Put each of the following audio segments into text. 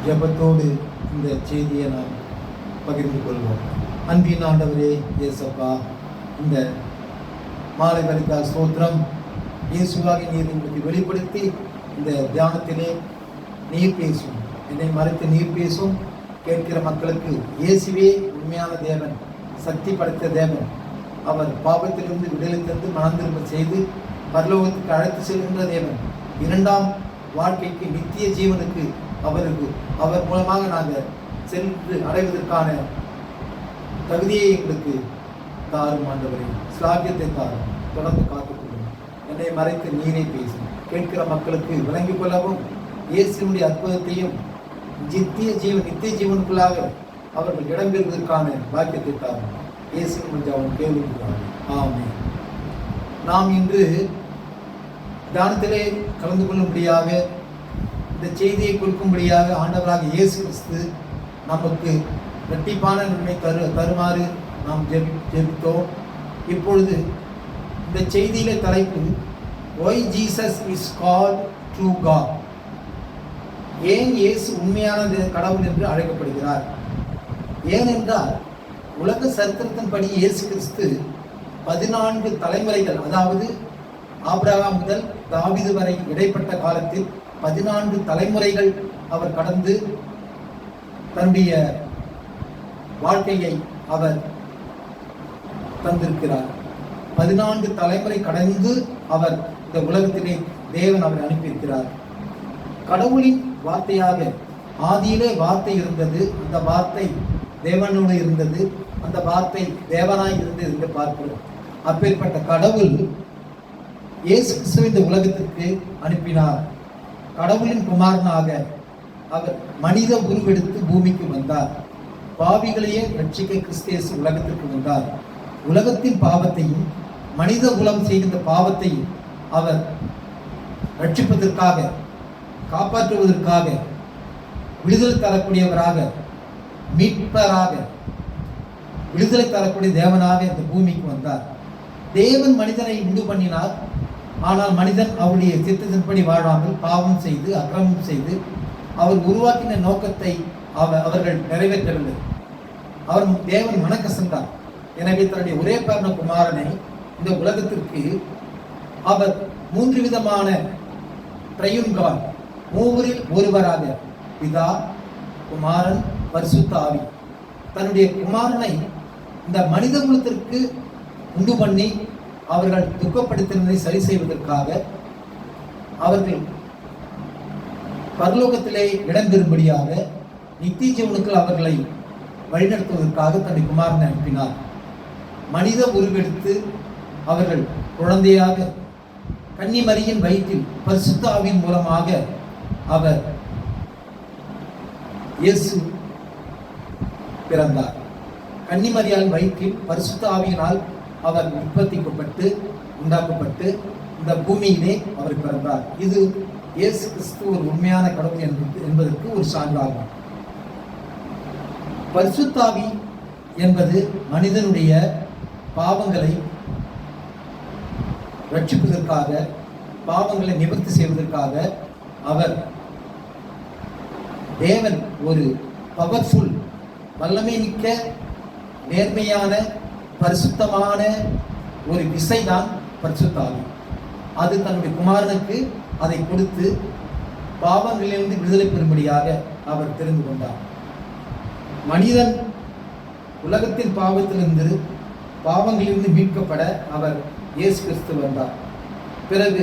ஜெபத்தோடு இந்த செய்தியை நாம் பகிர்ந்து கொள்வோம். அன்பின் ஆண்டவரே இயேசப்பா, இந்த மாலை வலிக்கால் ஸ்தோத்திரம். இயேசுவாகி நீர் எங்களுக்கு வெளிப்படுத்தி இந்த தியானத்திலே நீர் பேசும், என்னை மறைத்து நீர் பேசும். கேட்கிற மக்களுக்கு இயேசுவே உண்மையான தேவன், சக்தி படைத்த தேவன். அவர் பாவத்திலிருந்து விடுதலை தந்து மனம் திரும்ப செய்து பரலோகத்துக்கு அழைத்து செல்கின்ற தேவன். இரண்டாம் வாழ்க்கைக்கு, நித்திய ஜீவனுக்கு அவர் மூலமாக நாங்கள் சென்று அடைவதற்கான தகுதியை எங்களுக்கு தாரும் ஆண்டவரே. ஸ்லாகியத்தை தாரும். தொடர்ந்து காத்துக்கொள்ளும். என்னை மறைத்து நீரை பேசும். கேட்கிற மக்களுக்கு விளங்கிக் கொள்ளவும் இயேசுனுடைய அற்புதத்தையும் நித்திய ஜீவனுக்குள்ளாக அவர்கள் இடம்பெறுவதற்கான பாக்கியத்தை தாரும். இயேசுவின் மூலம் கேள்விக்கிறார்கள். ஆமென். நாம் இன்று தியானத்திலே கலந்து கொள்ளும்படியாக, இந்த செய்தியை கொடுக்கும்படியாக ஆண்டவராக இயேசு கிறிஸ்து நமக்கு இரட்டிப்பான நன்மை தருமாறு நாம் ஜெபித்தோம். இப்பொழுது இந்த செய்தியிலே தலைப்பு Why Jesus is called true God. ஏன் இயேசு உண்மையான கடவுள் என்று அழைக்கப்படுகிறார்? ஏனென்றால் உலக சரித்திரத்தின்படி இயேசு கிறிஸ்து 14 தலைமுறைகள், அதாவது ஆபிரகாம் முதல் தாவீது வரை இடைப்பட்ட காலத்தில் 14 தலைமுறைகள் அவர் கடந்து தன்னுடைய வாழ்க்கையை அவர் தந்திருக்கிறார். 14 தலைமுறை கடந்து அவர் இந்த உலகத்திலே தேவன் அவரை அனுப்பியிருக்கிறார். கடவுளின் வார்த்தையாக ஆதியிலே வார்த்தை இருந்தது, அந்த வார்த்தை தேவனோடு இருந்தது, அந்த வார்த்தை தேவனாய் இருந்தது என்று பார்க்கிறோம். அப்பேற்பட்ட கடவுள் இயேசு கிறிஸ்துவை இந்த உலகத்திற்கு அனுப்பினார். கடவுளின் குமாரனாக அவர் மனித உருவெடுத்து பூமிக்கு வந்தார். பாவிகளையே ரட்சிக்க கிறிஸ்து இயேசு உலகத்திற்கு வந்தார். உலகத்தின் பாவத்தையும் மனித குலம் செய்கின்ற பாவத்தையும் அவர் ரட்சிப்பதற்காக, காப்பாற்றுவதற்காக, விடுதலை தரக்கூடியவராக, மீட்பராக, விடுதலை தரக்கூடிய தேவனாக இந்த பூமிக்கு வந்தார். தேவன் மனிதனை உண்டு பண்ணினார். ஆனால் மனிதன் அவருடைய சித்தத்தின்படி வாழாமல் பாவம் செய்து அக்கிரமம் செய்து அவர் உருவாக்கின நோக்கத்தை அவர்கள் நிறைவேற்றவில்லை. தேவன் மனக்கசந்தார். எனவே தன்னுடைய ஒரே பேரான குமாரனை இந்த உலகத்திற்கு அவர் 3 விதமான ட்ரையூன் காட், மூவரில் ஒருவராக, பிதா, குமாரன், பரிசுத்த ஆவி, தன்னுடைய குமாரனை இந்த மனித குலத்திற்கு உண்டு பண்ணி அவர்கள் துக்கப்படுத்தினதை சரி செய்வதற்காக, அவர்கள் பரலோகத்திலே இடம்பெறும்படியாக, நித்திய ஜீவனுக்கு அவர்களை வழிநடத்துவதற்காக தன்னுடைய குமாரனை அனுப்பினார். மனித உருவெடுத்து அவர்கள் குழந்தையாக கன்னிமரியின் வயிற்றில் பரிசுத்த ஆவியின் மூலமாக அவர் இயேசு பிறந்தார். கன்னிமரியாவின் வயிற்றில் பரிசுத்த ஆவியினால் அவர் உண்டாக்கப்பட்டு இந்த பூமியிலே அவர் பிறந்தார். இது இயேசு கிறிஸ்து ஒரு உண்மையான கடவுள் என்பதற்கு ஒரு சான்றாகும். பரிசுத்த ஆவி என்பது மனிதனுடைய பாவங்களை ரட்சிப்பதற்காக, பாவங்களை நிவர்த்தி செய்வதற்காக அவர் தேவன் ஒரு பவர்ஃபுல், வல்லமை மிக்க, நேர்மையான, பரிசுத்தமான ஒரு விசைதான் பரிசுத்த ஆவி. அது தன்னுடைய குமாரனுக்கு அதை கொடுத்து பாவங்களிலிருந்து விடுதலை பெறும்படியாக அவர் தெரிந்து கொண்டார். மனிதன் உலகத்தின் பாவங்களிலிருந்து மீட்கப்பட அவர் இயேசு கிறிஸ்து வந்தார். பிறகு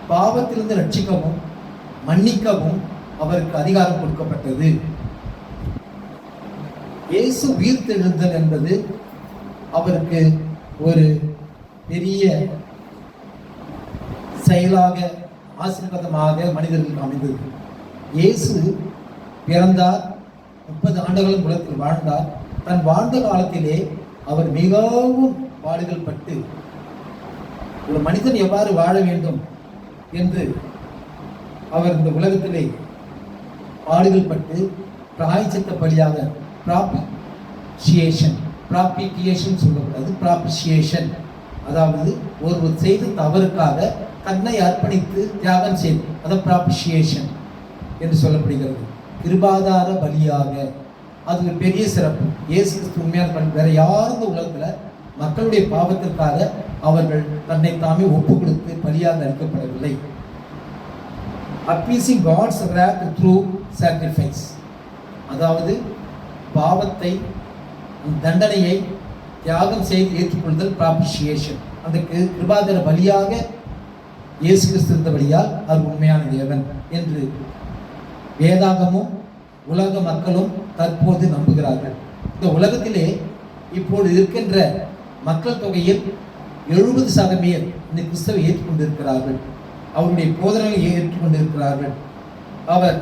பாவத்திலிருந்து ரட்சிக்கவும் மன்னிக்கவும் அவருக்கு அதிகாரம் கொடுக்கப்பட்டது. இயேசு உயிர்த்தெழுந்தல் என்பது அவருக்கு ஒரு பெரிய செயலாக, ஆசீர்வாதமாக மனிதர்களுக்கு அமைந்தது. இயேசு பிறந்தார், 30 ஆண்டுகளும் உலகத்தில் வாழ்ந்தார். தன் வாழ்ந்த காலத்திலே அவர் மிகவும் பாடுகள் பட்டு, ஒரு மனிதன் எவ்வாறு வாழ வேண்டும் என்று அவர் இந்த உலகத்திலே பாடுகள் பட்டு பிராயச்சித்த பலியாக, ப்ராபிஷியேஷன் சொல்லக்கூடாது, ப்ராபிஷியேஷன், அதாவது ஒருவர் செய்த தவறுக்காக தன்னை அர்ப்பணித்து தியாகம் செய்து, அதை ப்ராபிஷியேஷன் என்று சொல்லப்படுகிறது. கிருபாதார பலியாக. அது ஒரு பெரிய சிறப்பு. இயேசு கிறிஸ்து உண்மையான பலி. வேற யாரும் இந்த உலகத்துல மக்களுடைய பாவத்திற்காக அவர்கள் தன்னை தாமே ஒப்பு கொடுத்து பலியாக அளிக்கப்படவில்லை. Appeasing God's wrath through sacrifice, அதாவது பாவத்தை, தண்டனையை தியாகம் செய்து ஏற்றுக்கொள்ளுதல், ப்ராபிஷியேஷன். அந்த கிருபாதார பலியாக இயேசு கிறிஸ்து இருந்தபடியால் அவர் உண்மையான தேவன் என்று வேதாகமும் உலக மக்களும் தற்போது நம்புகிறார்கள். இந்த உலகத்திலே இப்போது இருக்கின்ற மக்கள் தொகையில் 70% இந்த கிறிஸ்தவை ஏற்றுக்கொண்டிருக்கிறார்கள். அவருடைய போதனைகளை ஏற்றுக்கொண்டிருக்கிறார்கள். அவர்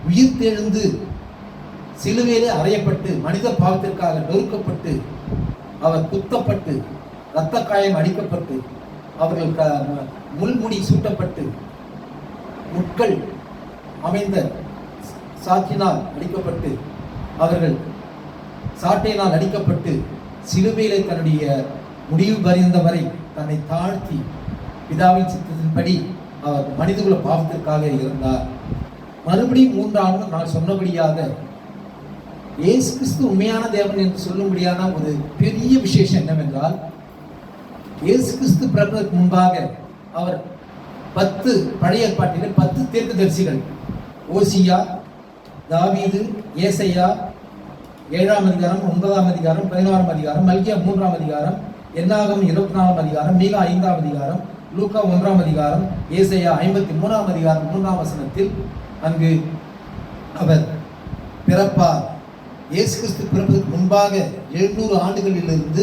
உயிர்த்தெழுந்து சிலுவையிலே அறையப்பட்டு மனித பாவத்திற்காக நொறுக்கப்பட்டு அவர் குத்தப்பட்டு இரத்த காயம் அடிக்கப்பட்டு அவர்கள் முள்முடி சூட்டப்பட்டு முட்கள் அமைந்த சாற்றினால் அடிக்கப்பட்டு அவர்கள் சாட்டையினால் அடிக்கப்பட்டு சிலுவையிலே தன்னுடைய முடிவு பரிந்த வரை தன்னை தாழ்த்தி பிதாவின் சித்தத்தின்படி அவர் மனிதகுல பாவத்திற்காக இருந்தார். மறுபடியும் 3 நான் சொன்னபடியாக இயேசு கிறிஸ்து உண்மையான தேவன் என்று சொல்லும்படியான ஒரு பெரிய விசேஷம் என்னவென்றால், இயேசு கிறிஸ்து பிறப்பதற்கு முன்பாக அவர் 10 பழைய ஏற்பாட்டிலே 10 தீர்க்கதரிசிகள், ஓசியா, தாவீது, ஏசையா 7ஆம் அதிகாரம், 9ஆம் அதிகாரம், 11ஆம் அதிகாரம், மல்கியா 3ஆம் அதிகாரம், என்னாகமம் 24ஆம் அதிகாரம், மீகா 5ஆம் அதிகாரம், லூக்கா 1ஆம் அதிகாரம், ஏசையா 53ஆம் அதிகாரம் 3ஆம் வசனத்தில் அங்கு அவர் பிறப்பார். இயேசு கிறிஸ்து பிறப்பதற்கு முன்பாக 700 ஆண்டுகளிலிருந்து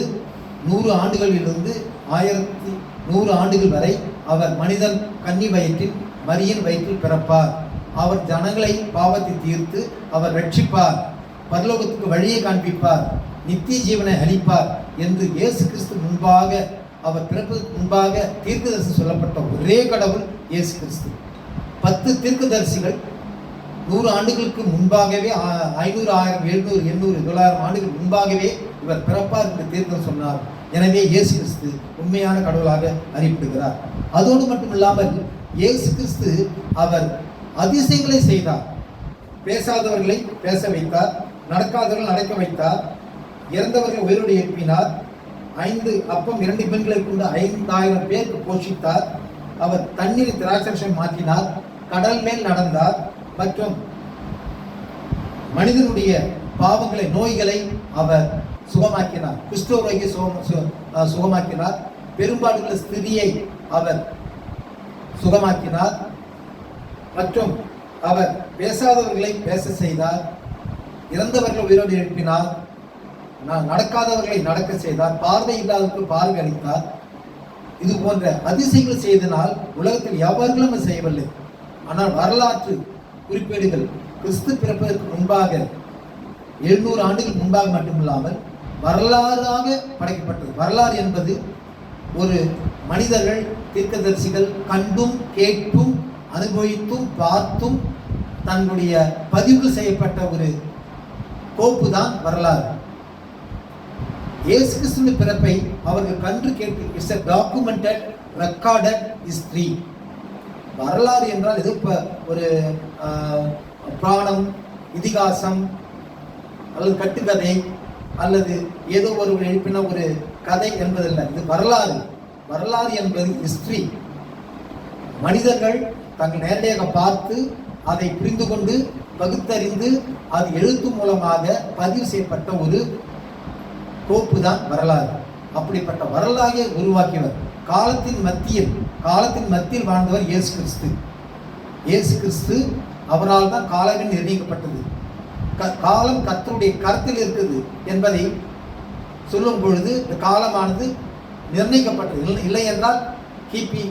100 ஆண்டுகளிலிருந்து 1100 ஆண்டுகள் வரை அவர் மனிதன் கன்னி வயிற்றில் மரியின் வயிற்றில் பிறப்பார். அவர் ஜனங்களை பாவத்தை தீர்த்து அவர் ரட்சிப்பார், பரலோகத்துக்கு வழியை காண்பிப்பார், நித்திய ஜீவனை அளிப்பார் என்று இயேசு கிறிஸ்து முன்பாக, அவர் பிறப்பதற்கு முன்பாக தீர்க்கதரிசி சொல்லப்பட்ட ஒரே கடவுள் இயேசு கிறிஸ்து. 10 தீர்க்கதரிசிகள் 100 ஆண்டுகளுக்கு முன்பாகவே, 500, 1000, 700, 800, 900 ஆண்டுகள் முன்பாகவே இவர் பிறப்பார் என்று தீர்க்கம் சொன்னார். எனவே இயேசு கிறிஸ்து உண்மையான கடவுளாக அறியப்படுகிறார். அதோடு மட்டும் இல்லாமல் இயேசு கிறிஸ்து அவர் அதிசயங்களை செய்தார். பேசாதவர்களை பேச வைத்தார், நடக்காதவர்கள் நடக்க வைத்தார், இறந்தவர்கள் உயிரோடு எழுப்பினார், 5 அப்பம் 2 மீன்களை கொண்டு 5000 பேருக்கு போஷித்தார், அவர் தண்ணீரை திராட்சரசம் மாற்றினார், கடல் மேல் நடந்தார், மற்றும் மனிதனுடைய பாவங்களை, நோய்களை அவர் சுகமாக்கினார், குஷ்டரோகியை சுகமாக்கினார், பெரும்பாடுள்ள ஸ்திரியை அவர் சுகமாக்கினார், மற்றும் அவர் பேசாதவர்களை பேச செய்தார், இறந்தவர்கள் உயிரோடு எழுப்பினார், நடக்காதவர்களை நடக்க செய்தார், பார்வை இல்லாதவருக்கு பார்வை அளித்தார். இது போன்ற அதிசயங்கள் செய்தனால் உலகத்தில் எவர்களும் செய்யவில்லை. ஆனால் வரலாற்று குறிப்பேடுகள் கிறிஸ்து பிறப்பதற்கு முன்பாக 700 ஆண்டுகள் முன்பாக மட்டுமில்லாமல் வரலாறாக படைக்கப்பட்டது. வரலாறு என்பது ஒரு மனிதர்கள், தீர்க்கதரிசிகள் கண்டும் கேட்டும் அனுபவித்தும் பார்த்தும் தன்னுடைய பதிவு செய்யப்பட்ட ஒரு கோப்பு தான் வரலாறு. இயேசு கிறிஸ்துவின் பிறப்பை அவர்கள் கண்டு கேட்டு, it's a documented recorded history. வரலாறு என்றால் இது ஒரு புராணம், இதிகாசம் அல்லது கட்டுக்கதை அல்லது ஏதோ ஒரு எழுப்பின ஒரு கதை என்பதல்ல. இது வரலாறு. வரலாறு என்பது ஹிஸ்டரி. மனிதர்கள் தங்கள் நேரடியாக பார்த்து அதை புரிந்து கொண்டு பகுத்தறிந்து அது எழுத்து மூலமாக பதிவு செய்யப்பட்ட ஒரு கோப்பு தான் வரலாறு. அப்படிப்பட்ட வரலாறை உருவாக்கியவர் காலத்தின் மத்தியில் வாழ்ந்தவர் இயேசு கிறிஸ்து. இயேசு கிறிஸ்து அவரால் தான் காலமே நிர்ணயிக்கப்பட்டது. காலம் கர்த்தருடைய கருத்தில் இருக்குது என்பதை சொல்லும் பொழுது இந்த காலமானது நிர்ணயிக்கப்பட்டது. இல்லை என்றால் கிபி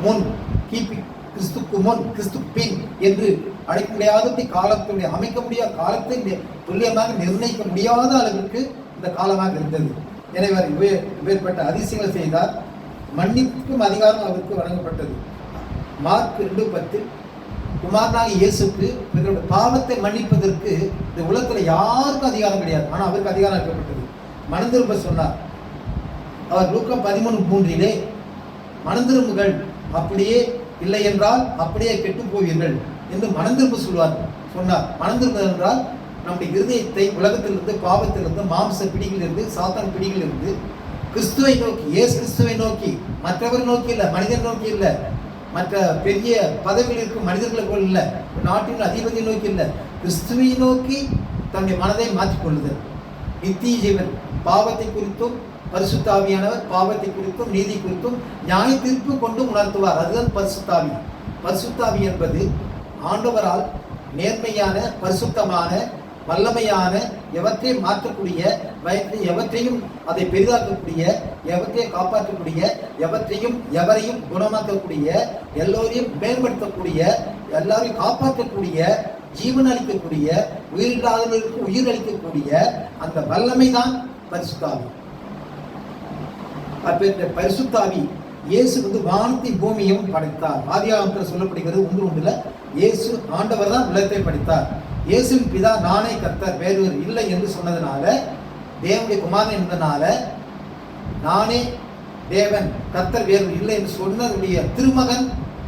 முன், கிபி கிறிஸ்துக்கு முன், கிறிஸ்து பின் என்று அழைக்க முடியாத காலத்துடைய அமைக்க முடியாத காலத்தை துல்லியமாக நிர்ணயிக்க முடியாத அளவிற்கு இந்த காலமாக இருந்தது. எனவே வேறுபட்ட அதிசயங்களை செய்தார். மன்னிப்புக்கும் அதிகாரம் அவருக்கு வழங்கப்பட்டது. மார்க் 2:10 குமாரனாகிய இயேசுக்கு இவர்களுடைய பாவத்தை மன்னிப்பதற்கு இந்த உலகத்துல யாருக்கும் அதிகாரம் கிடையாது, ஆனா அவருக்கு அதிகாரம் அளிக்கப்பட்டது. மனம் திரும்ப சொன்னார். அவர் லூக்கா 13:3 மனம் திரும்புகள், அப்படியே இல்லை என்றால் அப்படியே கெட்டு போவீர்கள், என்று மனந்திரும்ப சொன்னார். மனந்திருப்பது என்றால் நம்முடைய இருதயத்தை உலகத்திலிருந்து, பாவத்திலிருந்து, மாம்ச பிடிகளிலிருந்து, சாத்தான் பிடிகளிலிருந்து கிறிஸ்துவை நோக்கி, இயேசு கிறிஸ்துவை நோக்கி, மற்றவர் நோக்கி இல்லை, மனிதன் நோக்கி இல்லை, மற்ற பெரிய பதவியில் இருக்கும் மனிதர்களை போல் இல்லை, நாட்டின் அதிபதியை நோக்கி இல்லை, கிறிஸ்துவை நோக்கி தன்னுடைய மனதை மாற்றிக்கொள்ளுதல். நித்திய ஜீவன், பாவத்தை குறித்தும் பரிசுத்த ஆவியானவர் பாவத்தை குறித்தும் நீதி குறித்தும் நியாய தீர்ப்பு கொண்டு உணர்த்துவார். அதுதான் பரிசுத்த ஆவி. பரிசுத்த ஆவி என்பது ஆண்டவரால் நேர்மையான, பரிசுத்தமான, வல்லமையான, எவற்றையும் மாற்றக்கூடிய, எவற்றையும் அதை பெரிதாக்கக்கூடிய, எவற்றையும் காப்பாற்றக்கூடிய, எவரையும் குணமாக்கக்கூடிய, எல்லோரையும் மேம்படுத்தக்கூடிய, எல்லாரையும் காப்பாற்றக்கூடிய, ஜீவன் அளிக்கக்கூடிய, உயிரில்லாதவர்களுக்கு உயிர் அளிக்கக்கூடிய அந்த வல்லமை தான் பரிசுத்தாவி. பரிசுத்தாவி இயேசு வானத்தை பூமியும் படைத்தார். ஆதியாகமத்தில் சொல்லப்படுகிறது 1:1 இயேசு ஆண்டவர் தான் உலகத்தை படைத்தார். இயேசுவின் பிதா நானே கர்த்தர், வேறொரு இல்லை என்று சொன்னதுனால, தேவனுடைய குமாரன் என்பதனால, நானே தேவன் கர்த்தர் வேறொரு இல்லை என்று சொன்னதுடைய திருமகன்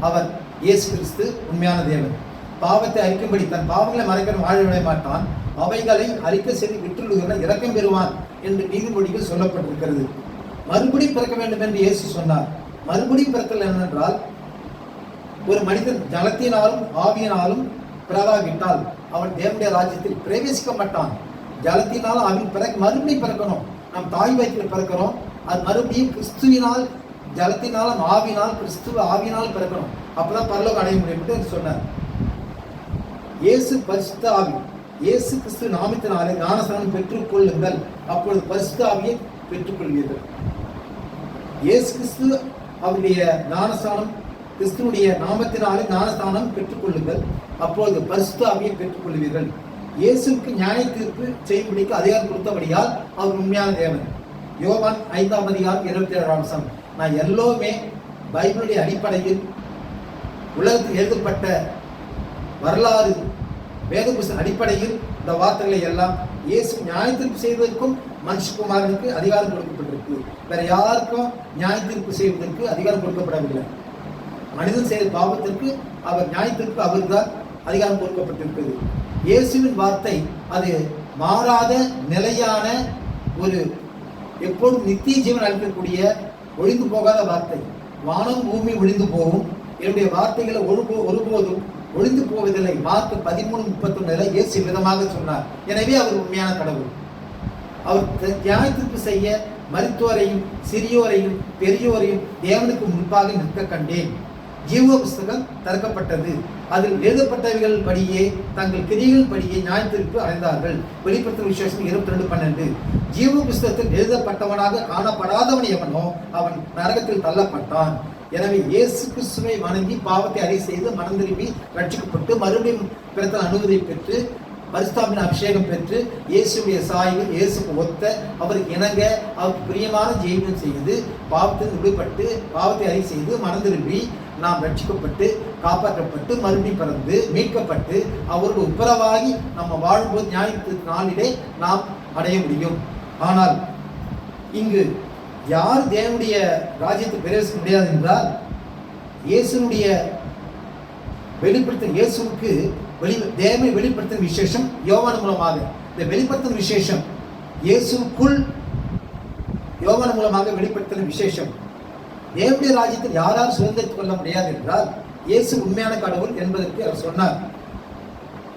அவர் இயேசு கிறிஸ்து, உண்மையான தேவன். பாவத்தை அறிக்கும்படி தன் பாவங்களை மறைக்க வாழ விட மாட்டான், அவைகளை அறிக்கை செய்து விட்டுள்ளவர்கள் இரக்கம் பெறுவான் என்று நீதிமொழிகள் சொல்லப்பட்டிருக்கிறது. மறுபடியும் பிறக்க வேண்டும் என்று இயேசு சொன்னார். மறுபடியும் பிறத்தல் என்னென்றால், ஒரு மனிதன் ஜலத்தினாலும் ஆவியினாலும் பிறவாவிட்டால் அவன் தேவனுடைய ராஜ்யத்தில் பிரவேசிக்க மாட்டான். ஜலத்தினாலும் ஆவியின் மறுபடியும் பிறக்கணும். நம் தாய் வயிற்றில் பிறக்கிறோம், அது மறுபடியும் கிறிஸ்துவினால், ஜலத்தினாலும் ஆவினால், கிறிஸ்துவ ஆவியினால் பிறக்கணும். அப்பதான் பரலோகம் அடைய முடியும் என்று சொன்னார். இயேசு பரிசுத்த ஆவி. இயேசு கிறிஸ்து நாமத்தினாலே ஞானஸ்நானம் பெற்றுக் கொள்ளுங்கள், அப்பொழுது பரிசுத்த ஆவியை பெற்றுக் கொள்வீர்கள். இயேசு கிறிஸ்து அவருடைய ஞானஸ்நானம், கிறிஸ்துவனுடைய நாமத்தினாலே ஞானஸ்நானம் பெற்றுக் கொள்ளுங்கள், அப்பொழுது பரிசுத்த ஆவியை பெற்றுக் கொள்வீர்கள். இயேசுக்கு நியாய தீர்ப்பு செய்யும்படிக்கு அதிகாரம் கொடுத்தபடியால் அவர் உண்மையான தேவன். யோவான் 5:27. நான் எல்லோருமே பைபிளுடைய அடிப்படையில் உலகத்தில் எழுதப்பட்ட வரலாறு வேத புஸ்தக அடிப்படையில் இந்த வார்த்தைகளை எல்லாம் இயேசு நியாய தீர்ப்பு செய்வதற்கும் மனுஷகுமாரனுக்கு அதிகாரம் கொடுக்கப்பட்டிருக்கு. வேற யாருக்கும் நியாய தீர்ப்பு செய்வதற்கு அதிகாரம் கொடுக்கப்படவில்லை. மனிதன் செய்த பாவத்திற்கு அவர் நியாய தீர்ப்பு அவருக்கு தான் அதிகாரம் கொடுக்கப்பட்டிருக்கிறது. இயேசுவின் வார்த்தை அது மாறாத, நிலையான, ஒரு எப்போதும் நித்திய ஜீவன் அளிக்கக்கூடிய, ஒழிந்து போகாத வார்த்தை. வானம் பூமி ஒழிந்து போகும், என்னுடைய வார்த்தைகளை ஒருபோதும் ஒழிந்து போவதில்லை. மார்க் 13:31 இயேசு விதமாக சொன்னார். எனவே அவர் உண்மையான கடவுள். அவர் நியாய தீர்ப்பு செய்ய மரித்தோரையும் சிறியோரையும் பெரியோரையும் தேவனுக்கு முன்பாக நிற்க கண்டேன். ஜீவ புஸ்தகம் திறக்கப்பட்டது. அதில் எழுதப்பட்டவைகள் படியே, தங்கள் கிரியைகள் படியே நியாய தீர்ப்பு அடைந்தார்கள். வெளிப்படுத்தல் விசேஷம் 22:12. ஜீவ புஸ்தகத்தில் எழுதப்பட்டவனாக காணப்படாதவன் எவனோ அவன் நரகத்தில் தள்ளப்பட்டான். எனவே இயேசு கிறிஸ்துவை வணங்கி பாவத்தை அறிக்கை செய்து மனம் திரும்பி ரட்சிக்கப்பட்டு மறுபடியும் பிறத்தல் அனுமதி பெற்று பரிசுத்தாவின் அபிஷேகம் பெற்று இயேசுடைய சாய்வில் இயேசுக்கு ஒத்த, அவருக்கு இணங்க, அவருக்கு பிரியமான ஜீவனம் செய்து பாவத்தில் விடுபட்டு பாவத்தை அறிக்கை செய்து மனம் திரும்பி நாம் ரட்சிக்கப்பட்டு காப்பாற்றப்பட்டு மறுபடியும் பிறந்து மீட்கப்பட்டு அவருடைய உப்பரவாகி நம்ம வாழும்போது நியாயத்து நாளிலே நாம் அடைய முடியும். ஆனால் இங்கு யார் தேவனுடைய ராஜ்யத்தை பிரவேசிக்க முடியாது என்றால், இயேசுனுடைய வெளிப்படுத்தும், இயேசுக்கு தேவனை வெளிப்படுத்தும் விசேஷம் யோவான் மூலமாக. இந்த வெளிப்படுத்தும் விசேஷம் இயேசுக்குள் யோவான் மூலமாக வெளிப்படுத்தும் விசேஷம். தேவனுடைய ராஜ்யத்தில் யாரால் சுதந்திரித்துக் கொள்ள முடியாது என்றால், இயேசு உண்மையான கடவுள் என்பதற்கு அவர் சொன்னார்.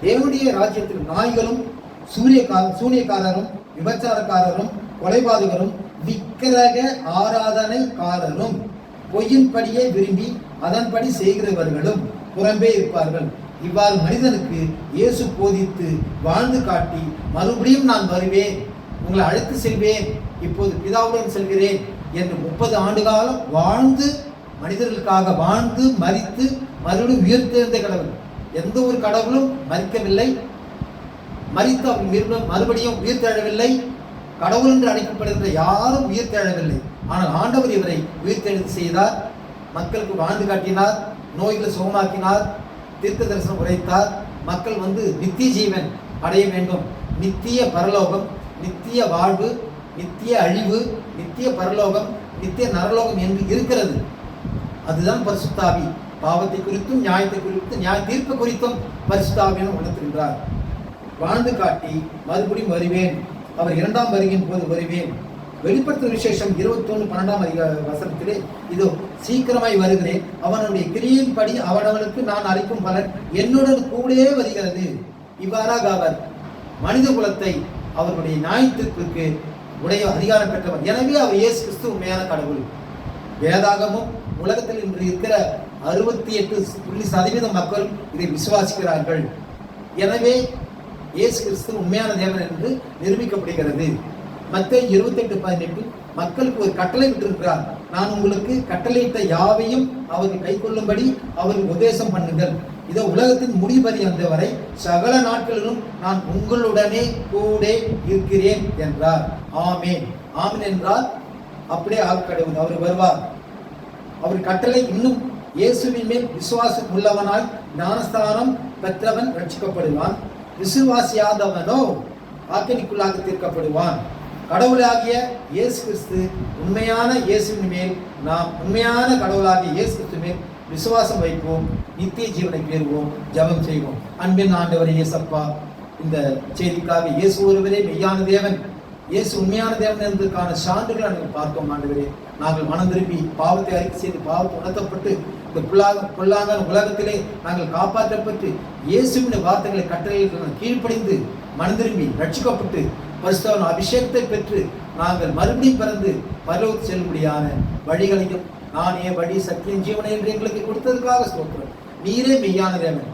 தேவனுடைய ராஜ்யத்தில் நாய்களும் சூனியக்காரரும் விபச்சாரக்காரரும் கொலைபாதகரும் விக்கிரக ஆராதனைக்காரரும் பொய்யின்படியே விரும்பி அதன்படி செய்கிறவர்களும் புறம்பே இருப்பார்கள். இவ்வாறு மனிதனுக்கு இயேசு போதித்து வாழ்ந்து காட்டி, மறுபடியும் நான் வருவேன், உங்களை அழைத்து செல்வேன், இப்போது பிதாவுடன் செல்கிறேன் என்று 30 ஆண்டு காலம் வாழ்ந்து, மனிதர்களுக்காக வாழ்ந்து மரித்து மறுபடியும் உயிர்த்தெழுந்த கடவுள். எந்த ஒரு கடவுளும் மரிக்கவில்லை, மரித்து அவர் மறுபடியும் உயிர்த்தெழவில்லை. கடவுள் என்று அழைக்கப்படுகிற யாரும் உயிர்த்தெழவில்லை. ஆனால் ஆண்டவர் இவரை உயிர்த்தெழுந்து செய்தார், மக்களுக்கு வாழ்ந்து காட்டினார், நோய்களை சுகமாக்கினார், தீர்க்க தரிசனம் உரைத்தார். மக்கள் நித்திய ஜீவன் அடைய வேண்டும், நித்திய பரலோகம், நித்திய வாழ்வு, நித்திய அழிவு, நித்திய பரலோகம், நித்திய நரலோகம் என்று இருக்கிறது. அதுதான் பரிசுத்த ஆவி. பாவத்தை குறித்தும் நியாயத்தை குறித்தும் நியாய தீர்ப்பு குறித்தும் பரிசுத்த ஆவியானவர் உணர்த்துகின்றார். வாழ்ந்து காட்டி மறுபடியும் வருவேன், அவர் இரண்டாம் வருகையின் போது வருவேன். வெளிப்படுத்தும் விசேஷம் 21:12 இதோ சீக்கிரமாய் வருகிறேன், அவனுடைய கிரியின்படி அவனவனுக்கு நான் அளிக்கும் பலன் என்னுடன் கூடவே வருகிறது. இவ்வாறாக அவர் மனித குலத்தை அவருடைய நியாயத்திற்கு உடைய அதிகாரம் பெற்றவர். எனவே அவர் இயேசு கிறிஸ்து உண்மையான கடவுள். வேதாகமும் உலகத்தில் இன்று இருக்கிற 68% மக்கள் இதை விசுவாசிக்கிறார்கள். எனவே இயேசு கிறிஸ்து உண்மையான தேவன் என்று நிரூபிக்கப்படுகிறது. மத்தேயு 28:18 மக்களுக்கு ஒரு கட்டளை விட்டிருக்கிறார். நான் உங்களுக்கு கட்டளையிட்ட யாவையும் அவர்கள் கை கொள்ளும்படி அவர்கள் உபதேசம் பண்ணுங்கள். இதோ உலகத்தின் முடிபரியந்த வரை சகல நாட்களிலும் நான் உங்களுடனே கூட இருக்கிறேன் என்றார். ஆமேன். ஆமேன் என்றால் அப்படியே ஆகக்கடவுள். அவர் வருவார். அவர் கட்டளை இன்னும் இயேசுவின் மேல் விசுவாசம் உள்ளவனாய் ஞானஸ்தானம் பெற்றவன் ரட்சிக்கப்படுவான், விசுவாசியாதவனோ ஆக்கினைக்குள்ளாக தீர்க்கப்படுவான். கடவுளாகிய இயேசு கிறிஸ்து உண்மையான இயேசுவின் மேல் நாம் உண்மையான கடவுளாகிய இயேசு கிறிஸ்து மேல் விசுவாசம் வைப்போம், நித்திய ஜீவனை பெறுவோம். ஜெபம் செய்வோம். அன்பின் ஆண்டவரே இயேசப்பா, இந்த செய்திக்காக இயேசு ஒருவரே மெய்யான தேவன், இயேசு உண்மையான தேவன் என்பதற்கான சான்றுகளை நாங்கள் பார்த்தோம். ஆண்டவரே, நாங்கள் மனம் திரும்பி பாவத்தை அறிக்கை செய்து பாவத்தை உணர்த்தப்பட்டு இந்த பொல்லாங்கான உலகத்திலே நாங்கள் காப்பாற்றப்பட்டு இயேசுவின் வார்த்தைகளை கட்டளைகளை கீழ்ப்படிந்து மனம் திரும்பி ரட்சிக்கப்பட்டு பரிசுத்தவான் அபிஷேகத்தை பெற்று நாங்கள் மறுபடியும் பிறந்து பரலோகத்துக்கு செல்லும்படியான வழிகளையும் நானே வழி சத்தியம் ஜீவனை என்று எங்களுக்கு கொடுத்ததுக்காக ஸ்தோத்திரம். நீரே மெய்யான தேவன்.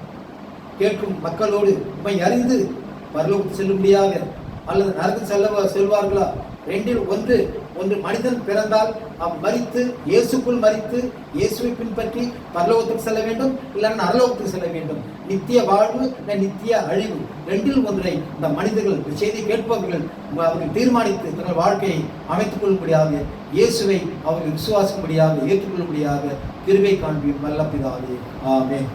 கேட்கும் மக்களோடு உம்மை அறிந்து பரலோகத்துக்கு செல்லும்படியாக அல்லது நரகத்துக்கு செல்வார்களா? ரெண்டில் ஒன்று மனிதன் பிறந்தால் அவன் மரித்து இயேசுக்குள் மரித்து இயேசுவை பின்பற்றி பரலோகத்துக்கு செல்ல வேண்டும், இல்லைன்னா நரலோகத்துக்கு செல்ல வேண்டும். நித்திய வாழ்வு, நித்திய அழிவு, ரெண்டில் ஒன்றை இந்த மனிதர்கள் செய்தி கேட்பவர்கள் அவர்கள் தீர்மானித்து தங்கள் வாழ்க்கையை அமைத்துக் கொள்ளும்படியாக இயேசுவை அவர்கள் விசுவாசிக்கும்படியாக ஏற்றுக்கொள்ளும்படியாக கிருபை காண்பியும் வல்ல பிதாவே. ஆமென்.